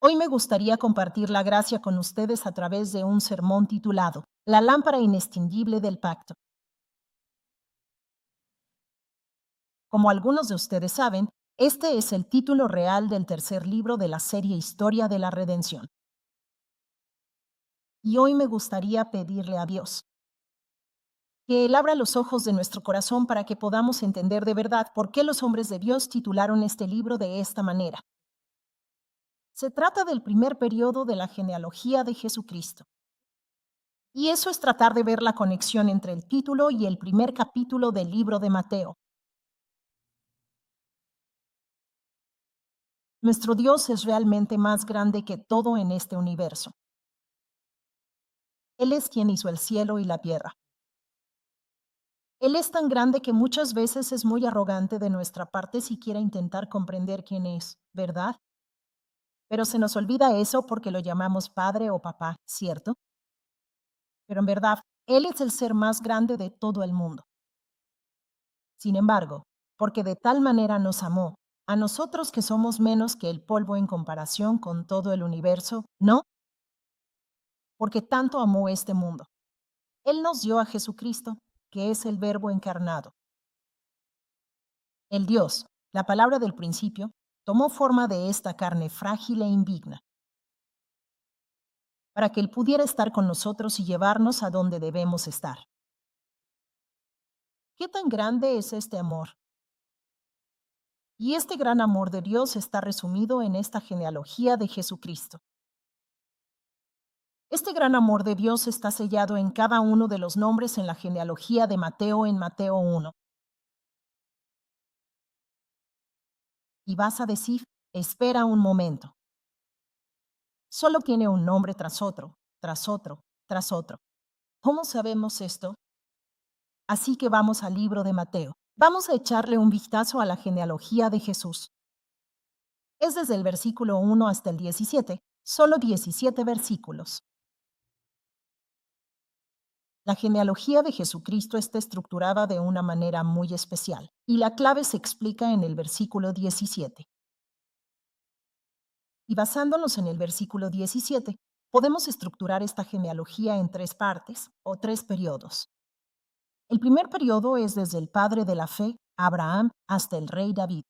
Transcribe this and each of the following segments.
Hoy me gustaría compartir la gracia con ustedes a través de un sermón titulado La lámpara inextinguible del pacto. Como algunos de ustedes saben, este es el título real del tercer libro de la serie Historia de la Redención. Y hoy me gustaría pedirle a Dios que Él abra los ojos de nuestro corazón para que podamos entender de verdad por qué los hombres de Dios titularon este libro de esta manera. Se trata del primer periodo de la genealogía de Jesucristo. Y eso es tratar de ver la conexión entre el título y el primer capítulo del libro de Mateo. Nuestro Dios es realmente más grande que todo en este universo. Él es quien hizo el cielo y la tierra. Él es tan grande que muchas veces es muy arrogante de nuestra parte siquiera intentar comprender quién es, ¿verdad? Pero se nos olvida eso porque lo llamamos padre o papá, ¿cierto? Pero en verdad, Él es el ser más grande de todo el mundo. Sin embargo, porque de tal manera nos amó, a nosotros que somos menos que el polvo en comparación con todo el universo, ¿no? Porque tanto amó este mundo. Él nos dio a Jesucristo, que es el Verbo encarnado. El Dios, la palabra del principio, tomó forma de esta carne frágil e indigna, para que Él pudiera estar con nosotros y llevarnos a donde debemos estar. ¿Qué tan grande es este amor? Y este gran amor de Dios está resumido en esta genealogía de Jesucristo. Este gran amor de Dios está sellado en cada uno de los nombres en la genealogía de Mateo en Mateo 1. Y vas a decir, espera un momento. Solo tiene un nombre tras otro, tras otro, tras otro. ¿Cómo sabemos esto? Así que vamos al libro de Mateo. Vamos a echarle un vistazo a la genealogía de Jesús. Es desde el versículo 1 hasta el 17, solo 17 versículos. La genealogía de Jesucristo está estructurada de una manera muy especial, y la clave se explica en el versículo 17. Y basándonos en el versículo 17, podemos estructurar esta genealogía en tres partes o tres periodos. El primer periodo es desde el padre de la fe, Abraham, hasta el rey David.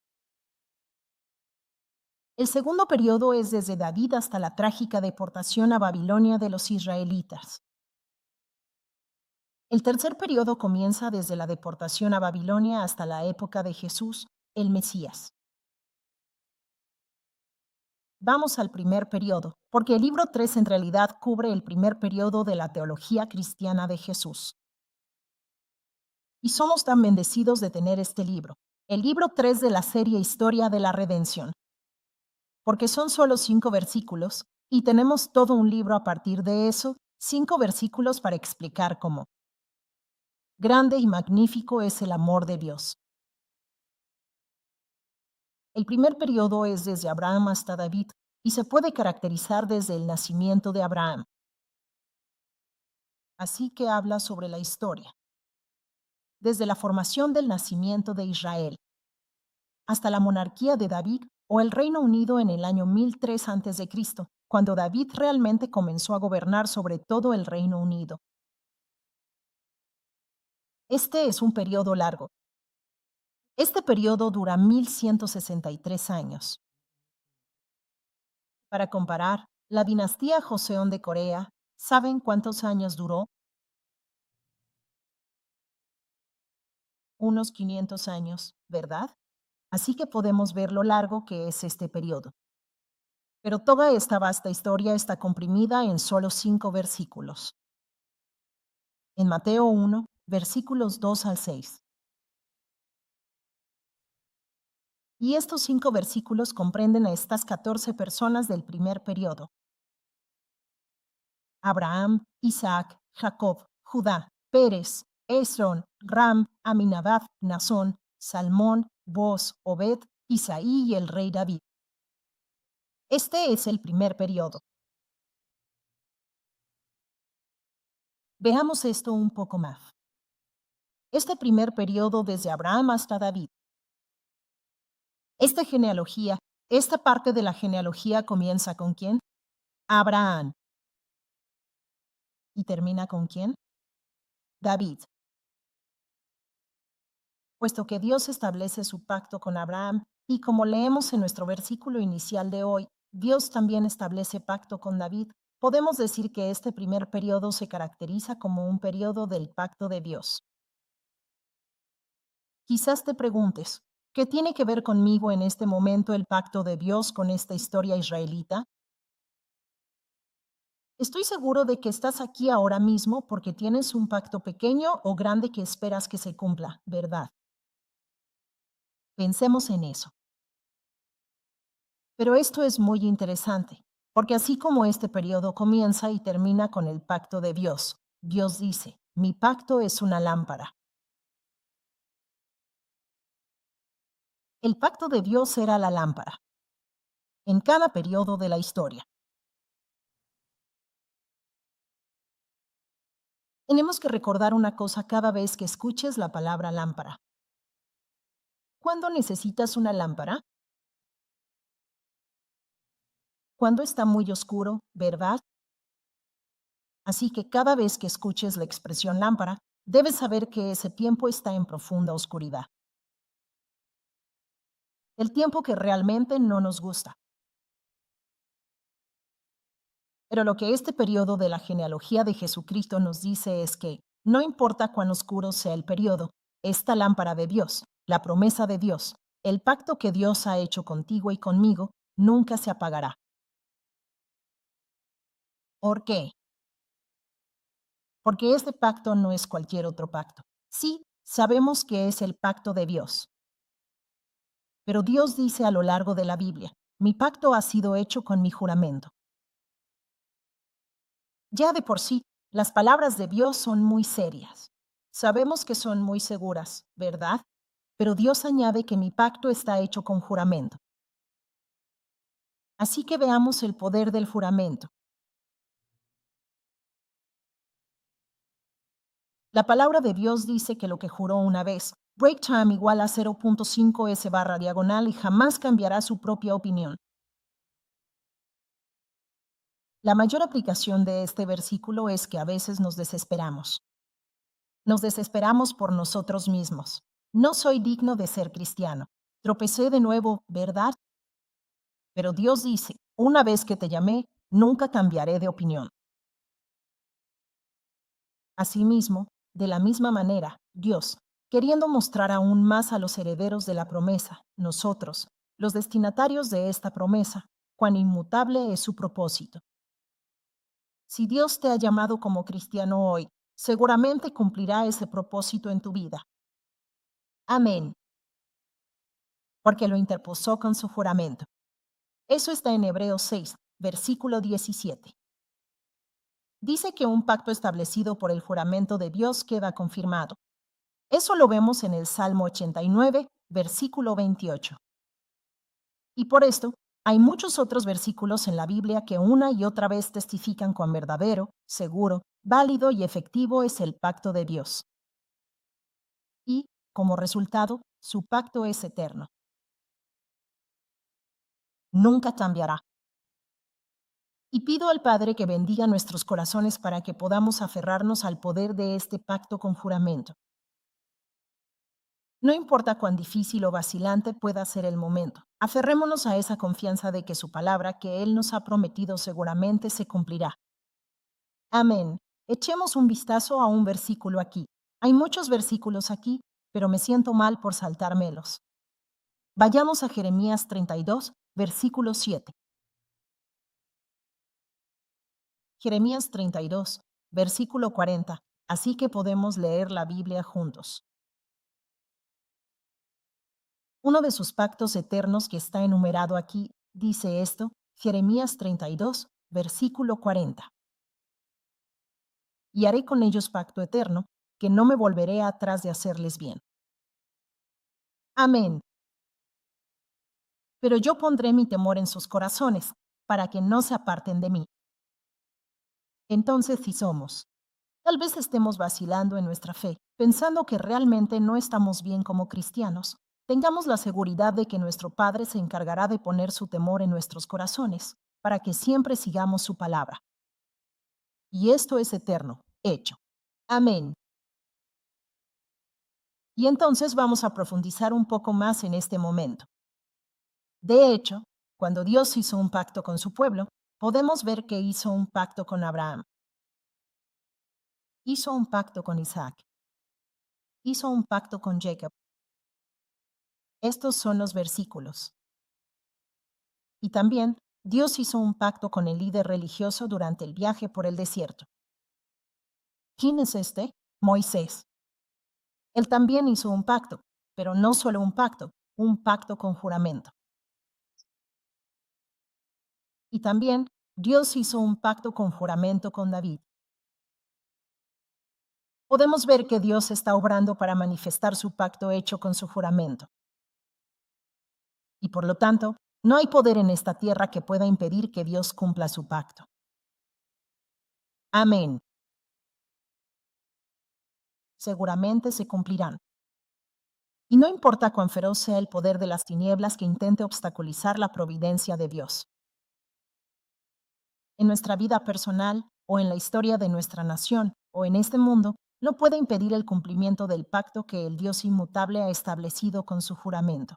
El segundo periodo es desde David hasta la trágica deportación a Babilonia de los israelitas. El tercer periodo comienza desde la deportación a Babilonia hasta la época de Jesús, el Mesías. Vamos al primer periodo, porque el libro 3 en realidad cubre el primer periodo de la teología cristiana de Jesús. Y somos tan bendecidos de tener este libro, el libro 3 de la serie Historia de la Redención, porque son solo 5 versículos y tenemos todo un libro a partir de eso, 5 versículos para explicar cómo. Grande y magnífico es el amor de Dios. El primer periodo es desde Abraham hasta David y se puede caracterizar desde el nacimiento de Abraham. Así que habla sobre la historia, desde la formación del nacimiento de Israel hasta la monarquía de David o el Reino Unido en el año 1003 a.C., cuando David realmente comenzó a gobernar sobre todo el Reino Unido. Este es un periodo largo. Este periodo dura 1163 años. Para comparar, la dinastía Joseon de Corea, ¿saben cuántos años duró? Unos 500 años, ¿verdad? Así que podemos ver lo largo que es este periodo. Pero toda esta vasta historia está comprimida en solo 5 versículos. En Mateo 1, versículos 2 al 6. Y estos 5 versículos comprenden a estas 14 personas del primer periodo: Abraham, Isaac, Jacob, Judá, Pérez, Esrón, Ram, Aminadab, Nazón, Salmón, Boz, Obed, Isaí y el rey David. Este es el primer periodo. Veamos esto un poco más. Este primer periodo desde Abraham hasta David. Esta genealogía Esta parte de la genealogía comienza con ¿quién? Abraham. ¿Y termina con quién? David. Puesto que Dios establece su pacto con Abraham, y como leemos en nuestro versículo inicial de hoy, Dios también establece pacto con David, podemos decir que este primer periodo se caracteriza como un periodo del pacto de Dios. Quizás te preguntes, ¿qué tiene que ver conmigo en este momento el pacto de Dios con esta historia israelita? Estoy seguro de que estás aquí ahora mismo porque tienes un pacto pequeño o grande que esperas que se cumpla, ¿verdad? Pensemos en eso. Pero esto es muy interesante, porque así como este periodo comienza y termina con el pacto de Dios, Dios dice, mi pacto es una lámpara. El pacto de Dios era la lámpara, en cada periodo de la historia. Tenemos que recordar una cosa cada vez que escuches la palabra lámpara. ¿Cuándo necesitas una lámpara? Cuando está muy oscuro, ¿verdad? Así que cada vez que escuches la expresión lámpara, debes saber que ese tiempo está en profunda oscuridad. El tiempo que realmente no nos gusta. Pero lo que este periodo de la genealogía de Jesucristo nos dice es que, no importa cuán oscuro sea el periodo, esta lámpara de Dios, la promesa de Dios, el pacto que Dios ha hecho contigo y conmigo, nunca se apagará. ¿Por qué? Porque este pacto no es cualquier otro pacto. Sí, sabemos que es el pacto de Dios, pero Dios dice a lo largo de la Biblia, mi pacto ha sido hecho con mi juramento. Ya de por sí, las palabras de Dios son muy serias. Sabemos que son muy seguras, ¿verdad? Pero Dios añade que mi pacto está hecho con juramento. Así que veamos el poder del juramento. La palabra de Dios dice que lo que juró una vez, break time igual a 0.5 s barra diagonal y jamás cambiará su propia opinión. La mayor aplicación de este versículo es que a veces nos desesperamos. Nos desesperamos por nosotros mismos. No soy digno de ser cristiano. Tropecé de nuevo, ¿verdad? Pero Dios dice, una vez que te llamé, nunca cambiaré de opinión. Asimismo, de la misma manera, Dios, queriendo mostrar aún más a los herederos de la promesa, nosotros, los destinatarios de esta promesa, cuán inmutable es su propósito. Si Dios te ha llamado como cristiano hoy, seguramente cumplirá ese propósito en tu vida. Amén, porque lo interpuso con su juramento. Eso está en Hebreos 6, versículo 17. Dice que un pacto establecido por el juramento de Dios queda confirmado. Eso lo vemos en el Salmo 89, versículo 28. Y por esto, hay muchos otros versículos en la Biblia que una y otra vez testifican cuán verdadero, seguro, válido y efectivo es el pacto de Dios. Y, como resultado, su pacto es eterno. Nunca cambiará. Y pido al Padre que bendiga nuestros corazones para que podamos aferrarnos al poder de este pacto con juramento. No importa cuán difícil o vacilante pueda ser el momento, aferrémonos a esa confianza de que su palabra que Él nos ha prometido seguramente se cumplirá. Amén. Echemos un vistazo a un versículo aquí. Hay muchos versículos aquí, pero me siento mal por saltármelos. Vayamos a Jeremías 32, versículo 7. Jeremías 32, versículo 40. Así que podemos leer la Biblia juntos. Uno de sus pactos eternos que está enumerado aquí dice esto, Jeremías 32, versículo 40. Y haré con ellos pacto eterno, que no me volveré atrás de hacerles bien. Amén. Pero yo pondré mi temor en sus corazones, para que no se aparten de mí. Entonces, si somos, tal vez estemos vacilando en nuestra fe, pensando que realmente no estamos bien como cristianos, Tengamos la seguridad de que nuestro Padre se encargará de poner su temor en nuestros corazones, para que siempre sigamos su palabra. Y esto es eterno, hecho. Amén. Y entonces vamos a profundizar un poco más en este momento. De hecho, cuando Dios hizo un pacto con su pueblo, podemos ver que hizo un pacto con Abraham, hizo un pacto con Isaac, hizo un pacto con Jacob. Estos son los versículos. Y también Dios hizo un pacto con el líder religioso durante el viaje por el desierto. ¿Quién es este? Moisés. Él también hizo un pacto, pero no solo un pacto con juramento. Y también Dios hizo un pacto con juramento con David. Podemos ver que Dios está obrando para manifestar su pacto hecho con su juramento. Y por lo tanto, no hay poder en esta tierra que pueda impedir que Dios cumpla su pacto. Amén. Seguramente se cumplirán. Y no importa cuán feroz sea el poder de las tinieblas que intente obstaculizar la providencia de Dios. En nuestra vida personal o en la historia de nuestra nación o en este mundo, no puede impedir el cumplimiento del pacto que el Dios inmutable ha establecido con su juramento.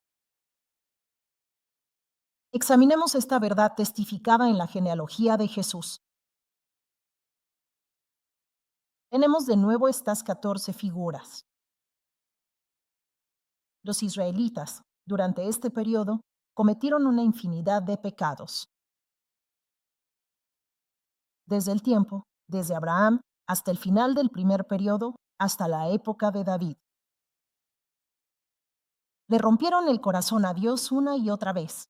Examinemos esta verdad testificada en la genealogía de Jesús. Tenemos de nuevo estas 14 figuras. Los israelitas, durante este periodo, cometieron una infinidad de pecados. Desde Abraham hasta el final del primer periodo, hasta la época de David. Le rompieron el corazón a Dios una y otra vez.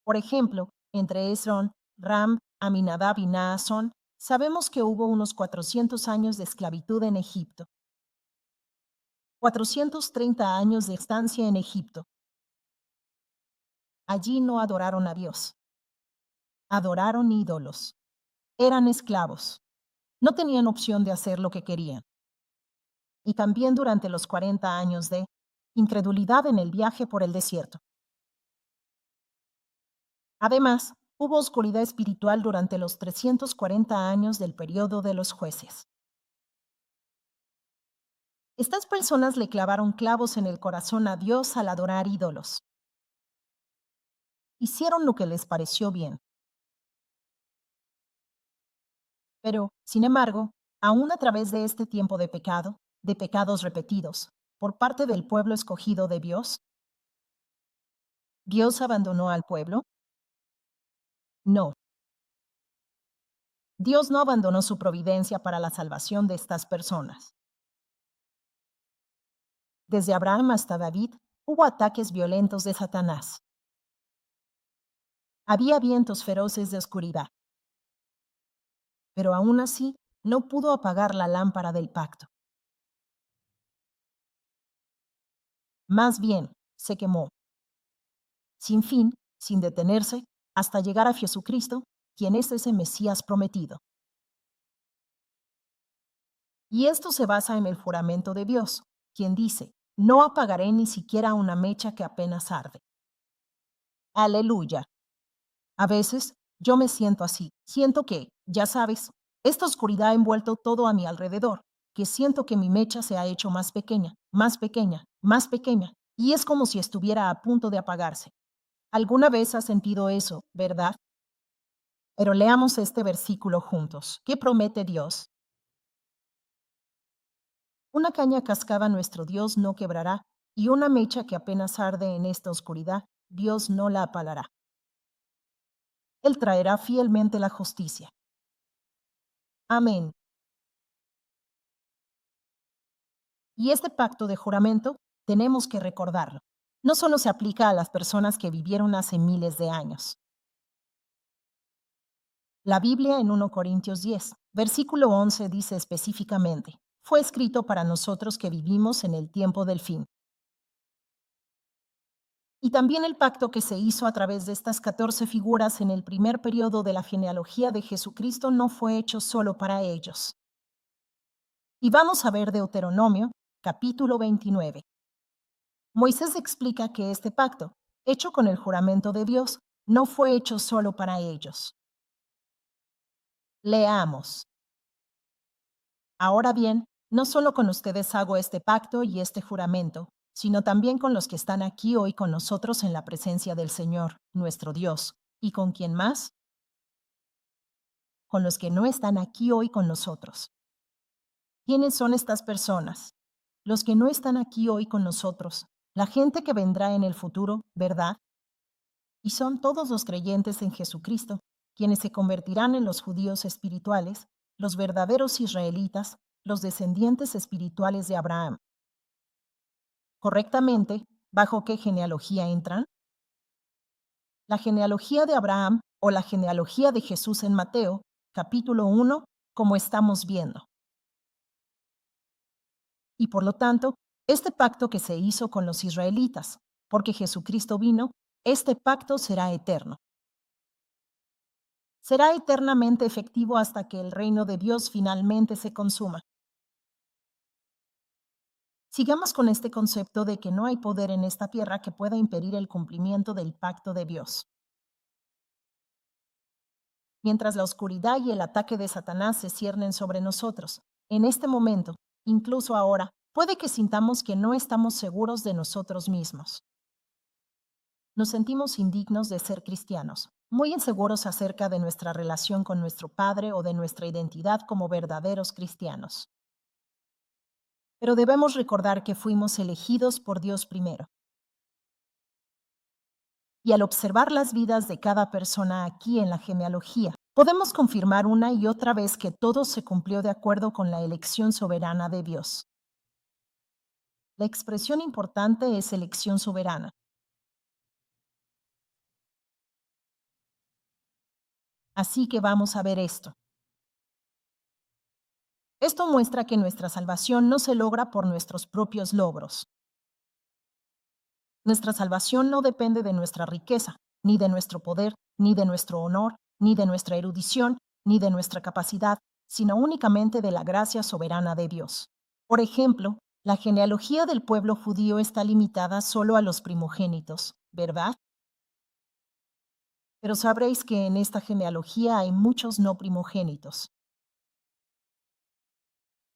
Por ejemplo, entre Esrón, Ram, Aminadab y Naasón, sabemos que hubo unos 400 años de esclavitud en Egipto. 430 años de estancia en Egipto. Allí no adoraron a Dios. Adoraron ídolos. Eran esclavos. No tenían opción de hacer lo que querían. Y también durante los 40 años de incredulidad en el viaje por el desierto. Además, hubo oscuridad espiritual durante los 340 años del periodo de los jueces. Estas personas le clavaron clavos en el corazón a Dios al adorar ídolos. Hicieron lo que les pareció bien. Pero, sin embargo, aún a través de este tiempo de pecado, de pecados repetidos, por parte del pueblo escogido de Dios, ¿Dios abandonó al pueblo? No. Dios no abandonó su providencia para la salvación de estas personas. Desde Abraham hasta David, hubo ataques violentos de Satanás. Había vientos feroces de oscuridad. Pero aún así, no pudo apagar la lámpara del pacto. Más bien, se quemó, sin fin, sin detenerse, hasta llegar a Jesucristo, quien es ese Mesías prometido. Y esto se basa en el juramento de Dios, quien dice, no apagaré ni siquiera una mecha que apenas arde. Aleluya. A veces yo me siento así, siento que, ya sabes, esta oscuridad ha envuelto todo a mi alrededor, que siento que mi mecha se ha hecho más pequeña, más pequeña, más pequeña, y es como si estuviera a punto de apagarse. ¿Alguna vez has sentido eso, verdad? Pero leamos este versículo juntos. ¿Qué promete Dios? Una caña cascada nuestro Dios no quebrará, y una mecha que apenas arde en esta oscuridad, Dios no la apalará. Él traerá fielmente la justicia. Amén. Y este pacto de juramento tenemos que recordarlo. No solo se aplica a las personas que vivieron hace miles de años. La Biblia en 1 Corintios 10, versículo 11 dice específicamente, fue escrito para nosotros que vivimos en el tiempo del fin. Y también el pacto que se hizo a través de estas 14 figuras en el primer periodo de la genealogía de Jesucristo no fue hecho solo para ellos. Y vamos a ver Deuteronomio, capítulo 29. Moisés explica que este pacto, hecho con el juramento de Dios, no fue hecho solo para ellos. Leamos. Ahora bien, no solo con ustedes hago este pacto y este juramento, sino también con los que están aquí hoy con nosotros en la presencia del Señor, nuestro Dios. ¿Y con quién más? Con los que no están aquí hoy con nosotros. ¿Quiénes son estas personas? Los que no están aquí hoy con nosotros, la gente que vendrá en el futuro, ¿verdad? Y son todos los creyentes en Jesucristo, quienes se convertirán en los judíos espirituales, los verdaderos israelitas, los descendientes espirituales de Abraham. Correctamente, ¿bajo qué genealogía entran? La genealogía de Abraham o la genealogía de Jesús en Mateo, capítulo 1, como estamos viendo. Y por lo tanto, este pacto que se hizo con los israelitas, porque Jesucristo vino, este pacto será eterno. Será eternamente efectivo hasta que el reino de Dios finalmente se consuma. Sigamos con este concepto de que no hay poder en esta tierra que pueda impedir el cumplimiento del pacto de Dios. Mientras la oscuridad y el ataque de Satanás se ciernen sobre nosotros, en este momento, incluso ahora, puede que sintamos que no estamos seguros de nosotros mismos. Nos sentimos indignos de ser cristianos, muy inseguros acerca de nuestra relación con nuestro Padre o de nuestra identidad como verdaderos cristianos. Pero debemos recordar que fuimos elegidos por Dios primero. Y al observar las vidas de cada persona aquí en la genealogía, podemos confirmar una y otra vez que todo se cumplió de acuerdo con la elección soberana de Dios. La expresión importante es elección soberana. Así que vamos a ver esto. Esto muestra que nuestra salvación no se logra por nuestros propios logros. Nuestra salvación no depende de nuestra riqueza, ni de nuestro poder, ni de nuestro honor, ni de nuestra erudición, ni de nuestra capacidad, sino únicamente de la gracia soberana de Dios. Por ejemplo, la genealogía del pueblo judío está limitada solo a los primogénitos, ¿verdad? Pero sabréis que en esta genealogía hay muchos no primogénitos.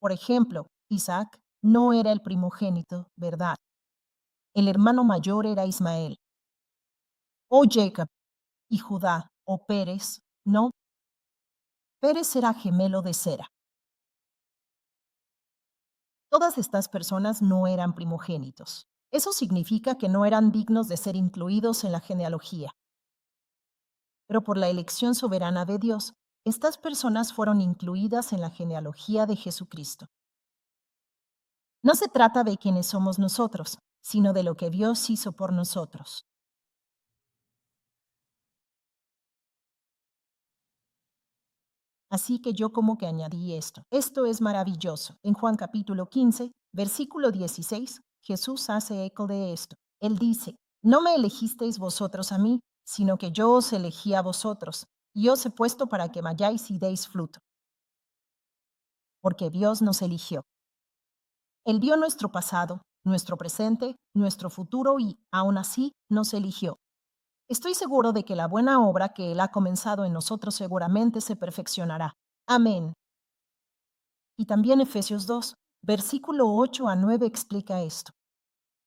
Por ejemplo, Isaac no era el primogénito, ¿verdad? El hermano mayor era Ismael. O Jacob y Judá o Pérez, no. Pérez era gemelo de Sera. Todas estas personas no eran primogénitos. Eso significa que no eran dignos de ser incluidos en la genealogía. Pero por la elección soberana de Dios, estas personas fueron incluidas en la genealogía de Jesucristo. No se trata de quiénes somos nosotros, sino de lo que Dios hizo por nosotros. Así que yo como que añadí esto. Esto es maravilloso. En Juan capítulo 15, versículo 16, Jesús hace eco de esto. Él dice, no me elegisteis vosotros a mí, sino que yo os elegí a vosotros, y os he puesto para que vayáis y deis fruto, porque Dios nos eligió. Él vio nuestro pasado, nuestro presente, nuestro futuro y, aún así, nos eligió. Estoy seguro de que la buena obra que Él ha comenzado en nosotros seguramente se perfeccionará. Amén. Y también Efesios 2, versículo 8 a 9 explica esto.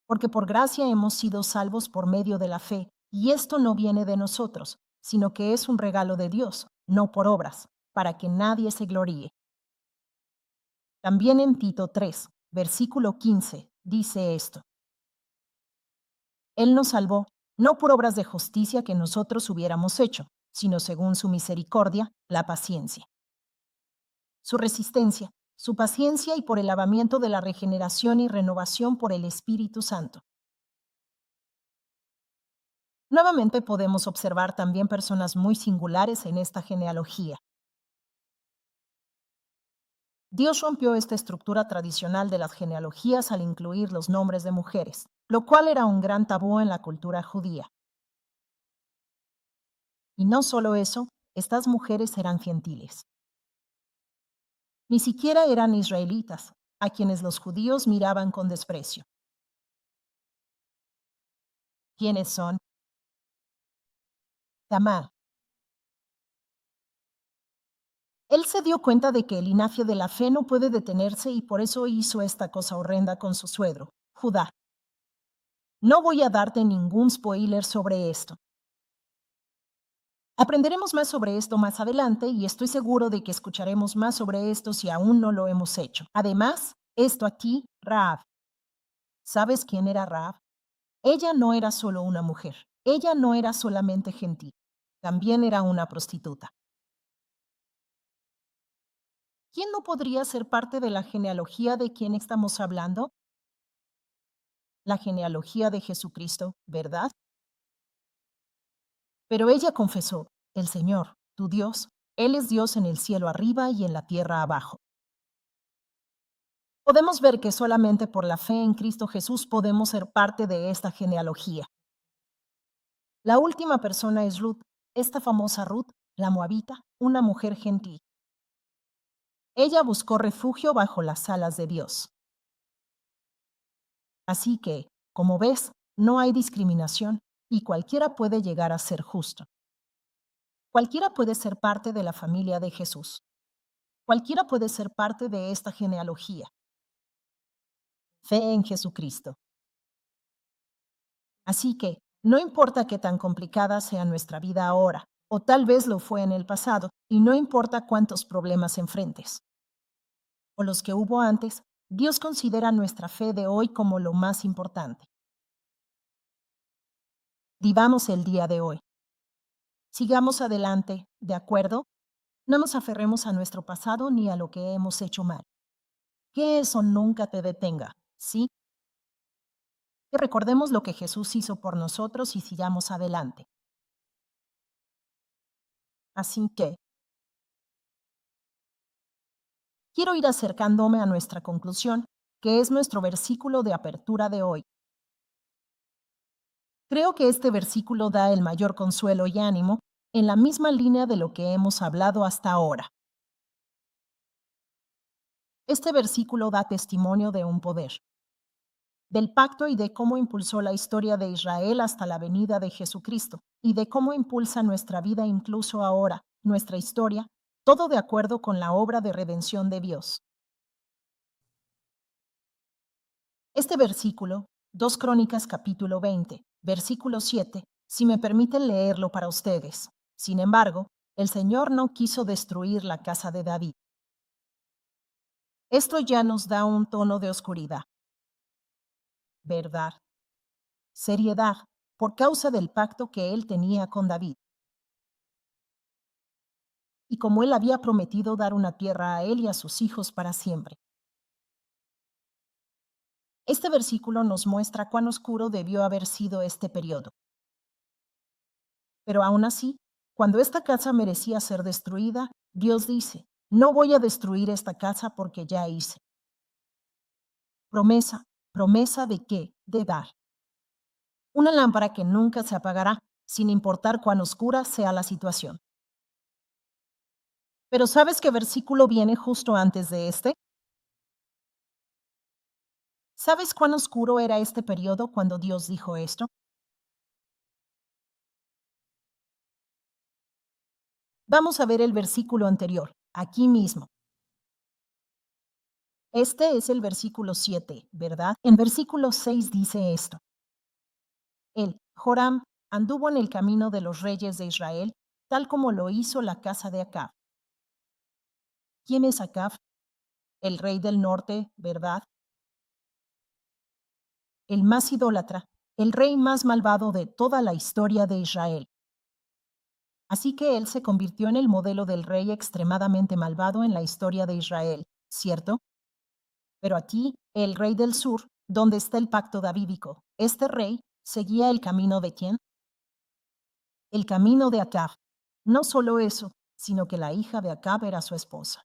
Porque por gracia hemos sido salvos por medio de la fe, y esto no viene de nosotros, sino que es un regalo de Dios, no por obras, para que nadie se gloríe. También en Tito 3, versículo 15, dice esto. Él nos salvó, no por obras de justicia que nosotros hubiéramos hecho, sino según su misericordia, la paciencia. Su resistencia, su paciencia y por el lavamiento de la regeneración y renovación por el Espíritu Santo. Nuevamente podemos observar también personas muy singulares en esta genealogía. Dios rompió esta estructura tradicional de las genealogías al incluir los nombres de mujeres, lo cual era un gran tabú en la cultura judía. Y no solo eso, estas mujeres eran gentiles. Ni siquiera eran israelitas, a quienes los judíos miraban con desprecio. ¿Quiénes son? Tamar. Él se dio cuenta de que el linaje de la fe no puede detenerse y por eso hizo esta cosa horrenda con su suegro, Judá. No voy a darte ningún spoiler sobre esto. Aprenderemos más sobre esto más adelante y estoy seguro de que escucharemos más sobre esto si aún no lo hemos hecho. Además, esto aquí, Raab. ¿Sabes quién era Raab? Ella no era solo una mujer. Ella no era solamente gentil. También era una prostituta. ¿Quién no podría ser parte de la genealogía de quien estamos hablando? La genealogía de Jesucristo, ¿verdad? Pero ella confesó, el Señor, tu Dios, Él es Dios en el cielo arriba y en la tierra abajo. Podemos ver que solamente por la fe en Cristo Jesús podemos ser parte de esta genealogía. La última persona es Ruth, esta famosa Ruth, la moabita, una mujer gentil. Ella buscó refugio bajo las alas de Dios. Así que, como ves, no hay discriminación y cualquiera puede llegar a ser justo. Cualquiera puede ser parte de la familia de Jesús. Cualquiera puede ser parte de esta genealogía. Fe en Jesucristo. Así que, no importa qué tan complicada sea nuestra vida ahora, o tal vez lo fue en el pasado, y no importa cuántos problemas enfrentes, o los que hubo antes, Dios considera nuestra fe de hoy como lo más importante. Vivamos el día de hoy. Sigamos adelante, ¿de acuerdo? No nos aferremos a nuestro pasado ni a lo que hemos hecho mal. Que eso nunca te detenga, ¿sí? Que recordemos lo que Jesús hizo por nosotros y sigamos adelante. Así que, quiero ir acercándome a nuestra conclusión, que es nuestro versículo de apertura de hoy. Creo que este versículo da el mayor consuelo y ánimo en la misma línea de lo que hemos hablado hasta ahora. Este versículo da testimonio de un poder, del pacto y de cómo impulsó la historia de Israel hasta la venida de Jesucristo, y de cómo impulsa nuestra vida incluso ahora, nuestra historia, todo de acuerdo con la obra de redención de Dios. Este versículo, 2 Crónicas capítulo 20, versículo 7, si me permiten leerlo para ustedes. Sin embargo, el Señor no quiso destruir la casa de David. Esto ya nos da un tono de oscuridad, verdad, seriedad, por causa del pacto que él tenía con David. Y como él había prometido dar una tierra a él y a sus hijos para siempre. Este versículo nos muestra cuán oscuro debió haber sido este periodo. Pero aún así, cuando esta casa merecía ser destruida, Dios dice, no voy a destruir esta casa porque ya hice. Promesa, promesa de qué, de dar. Una lámpara que nunca se apagará, sin importar cuán oscura sea la situación. Pero ¿sabes qué versículo viene justo antes de este? ¿Sabes cuán oscuro era este periodo cuando Dios dijo esto? Vamos a ver el versículo anterior, aquí mismo. Este es el versículo 7, ¿verdad? En versículo 6 dice esto. Él, Joram, anduvo en el camino de los reyes de Israel, tal como lo hizo la casa de Acab. ¿Quién es Acab? El rey del norte, ¿verdad? El más idólatra, el rey más malvado de toda la historia de Israel. Así que él se convirtió en el modelo del rey extremadamente malvado en la historia de Israel, ¿cierto? Pero aquí, el rey del sur, donde está el pacto davídico, este rey seguía el camino de ¿quién? El camino de Acab. No solo eso, sino que la hija de Acab era su esposa.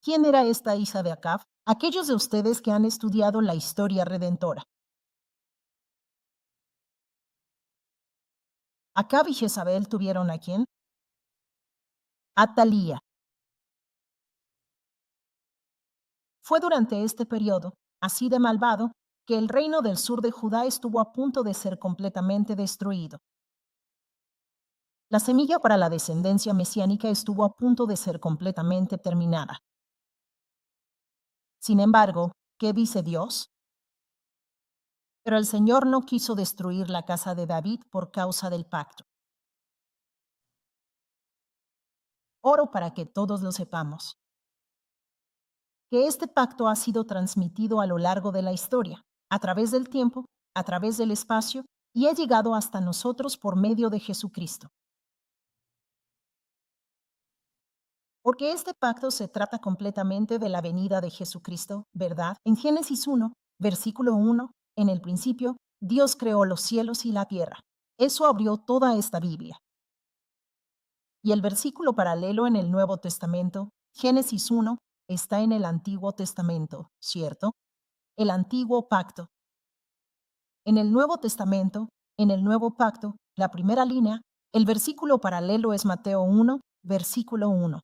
¿Quién era esta hija de Acab? Aquellos de ustedes que han estudiado la historia redentora. Acab y Jezabel tuvieron ¿a quién? Atalía. Fue durante este periodo, así de malvado, que el reino del sur de Judá estuvo a punto de ser completamente destruido. La semilla para la descendencia mesiánica estuvo a punto de ser completamente terminada. Sin embargo, ¿qué dice Dios? Pero el Señor no quiso destruir la casa de David por causa del pacto. Oro para que todos lo sepamos, que este pacto ha sido transmitido a lo largo de la historia, a través del tiempo, a través del espacio, y ha llegado hasta nosotros por medio de Jesucristo. Porque este pacto se trata completamente de la venida de Jesucristo, ¿verdad? En Génesis 1, versículo 1, en el principio, Dios creó los cielos y la tierra. Eso abrió toda esta Biblia. Y el versículo paralelo en el Nuevo Testamento, Génesis 1, está en el Antiguo Testamento, ¿cierto? El Antiguo Pacto. En el Nuevo Testamento, en el Nuevo Pacto, la primera línea, el versículo paralelo es Mateo 1, versículo 1.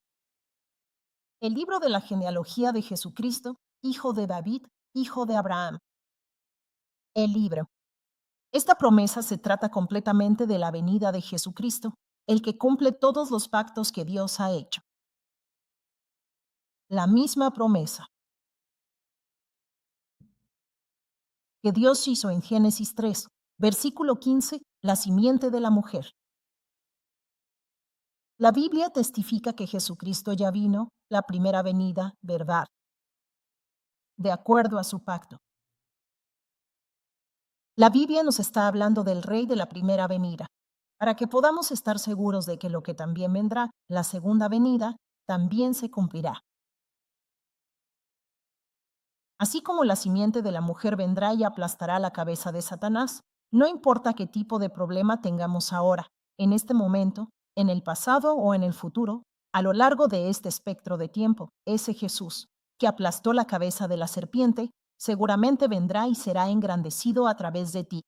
El libro de la genealogía de Jesucristo, hijo de David, hijo de Abraham. El libro. Esta promesa se trata completamente de la venida de Jesucristo, el que cumple todos los pactos que Dios ha hecho. La misma promesa que Dios hizo en Génesis 3, versículo 15, la simiente de la mujer. La Biblia testifica que Jesucristo ya vino, la primera venida, verdad, de acuerdo a su pacto. La Biblia nos está hablando del Rey de la primera venida, para que podamos estar seguros de que lo que también vendrá, la segunda venida, también se cumplirá. Así como la simiente de la mujer vendrá y aplastará la cabeza de Satanás, no importa qué tipo de problema tengamos ahora, en este momento, en el pasado o en el futuro, a lo largo de este espectro de tiempo, ese Jesús, que aplastó la cabeza de la serpiente, seguramente vendrá y será engrandecido a través de ti.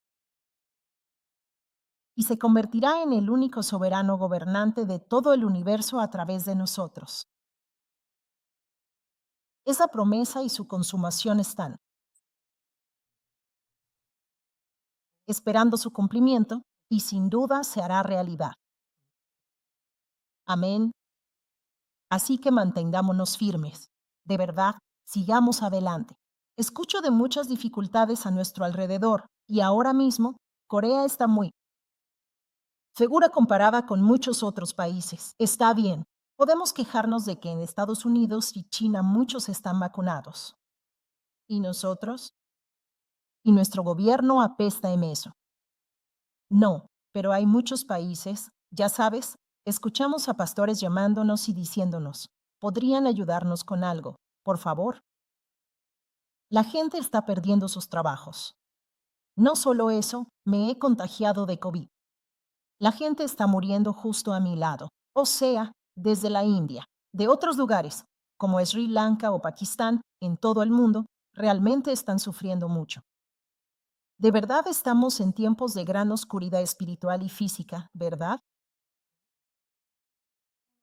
Y se convertirá en el único soberano gobernante de todo el universo a través de nosotros. Esa promesa y su consumación están esperando su cumplimiento y sin duda se hará realidad. Amén. Así que mantengámonos firmes. De verdad, sigamos adelante. Escucho de muchas dificultades a nuestro alrededor y ahora mismo Corea está muy segura comparada con muchos otros países. Está bien. Podemos quejarnos de que en Estados Unidos y China muchos están vacunados. ¿Y nosotros? Y nuestro gobierno apesta en eso. No, pero hay muchos países, ya sabes, escuchamos a pastores llamándonos y diciéndonos, ¿podrían ayudarnos con algo? Por favor. La gente está perdiendo sus trabajos. No solo eso, me he contagiado de COVID. La gente está muriendo justo a mi lado, o sea, desde la India, de otros lugares, como Sri Lanka o Pakistán, en todo el mundo, realmente están sufriendo mucho. De verdad estamos en tiempos de gran oscuridad espiritual y física, ¿verdad?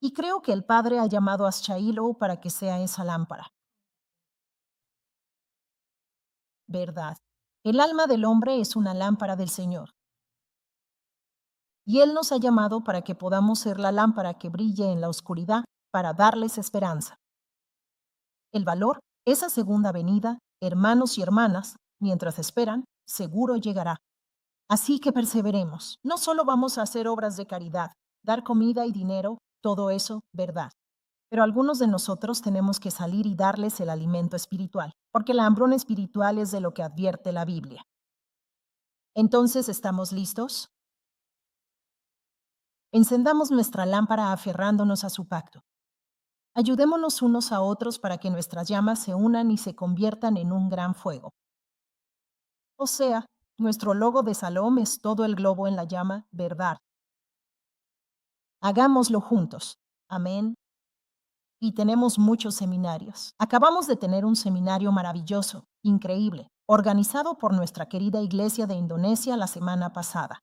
Y creo que el Padre ha llamado a Shailo para que sea esa lámpara, ¿verdad? El alma del hombre es una lámpara del Señor. Y Él nos ha llamado para que podamos ser la lámpara que brille en la oscuridad para darles esperanza. El valor, esa segunda venida, hermanos y hermanas, mientras esperan, seguro llegará. Así que perseveremos. No solo vamos a hacer obras de caridad, dar comida y dinero, todo eso, verdad. Pero algunos de nosotros tenemos que salir y darles el alimento espiritual, porque la hambruna espiritual es de lo que advierte la Biblia. Entonces, ¿estamos listos? Encendamos nuestra lámpara aferrándonos a su pacto. Ayudémonos unos a otros para que nuestras llamas se unan y se conviertan en un gran fuego. O sea, nuestro logo de Salom es todo el globo en la llama, verdad. Hagámoslo juntos. Amén. Y tenemos muchos seminarios. Acabamos de tener un seminario maravilloso, increíble, organizado por nuestra querida iglesia de Indonesia la semana pasada.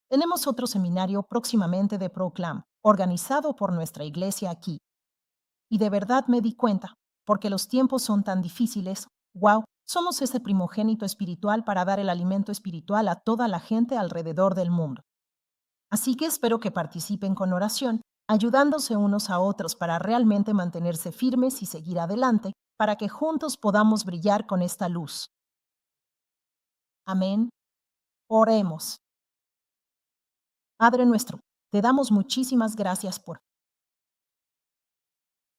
Tenemos otro seminario próximamente de Proclam, organizado por nuestra iglesia aquí. Y de verdad me di cuenta, porque los tiempos son tan difíciles, wow, Somos ese primogénito espiritual para dar el alimento espiritual a toda la gente alrededor del mundo. Así que espero que participen con oración, ayudándose unos a otros para realmente mantenerse firmes y seguir adelante, para que juntos podamos brillar con esta luz. Amén. Oremos. Padre nuestro, te damos muchísimas gracias por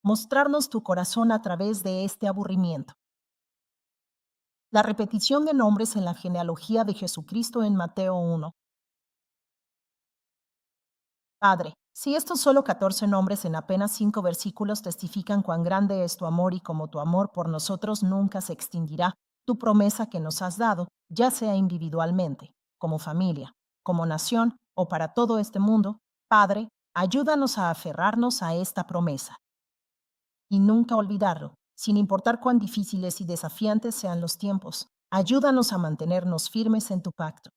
mostrarnos tu corazón a través de este aburrimiento. La repetición de nombres en la genealogía de Jesucristo en Mateo 1. Padre, si estos solo 14 nombres en apenas 5 versículos testifican cuán grande es tu amor y como tu amor por nosotros nunca se extinguirá, tu promesa que nos has dado, ya sea individualmente, como familia, como nación o para todo este mundo, Padre, ayúdanos a aferrarnos a esta promesa y nunca olvidarlo, sin importar cuán difíciles y desafiantes sean los tiempos. Ayúdanos a mantenernos firmes en tu pacto.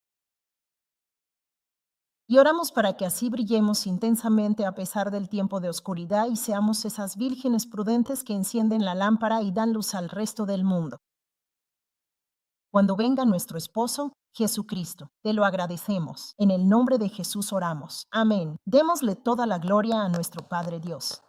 Y oramos para que así brillemos intensamente a pesar del tiempo de oscuridad y seamos esas vírgenes prudentes que encienden la lámpara y dan luz al resto del mundo. Cuando venga nuestro esposo, Jesucristo, te lo agradecemos. En el nombre de Jesús oramos. Amén. Démosle toda la gloria a nuestro Padre Dios.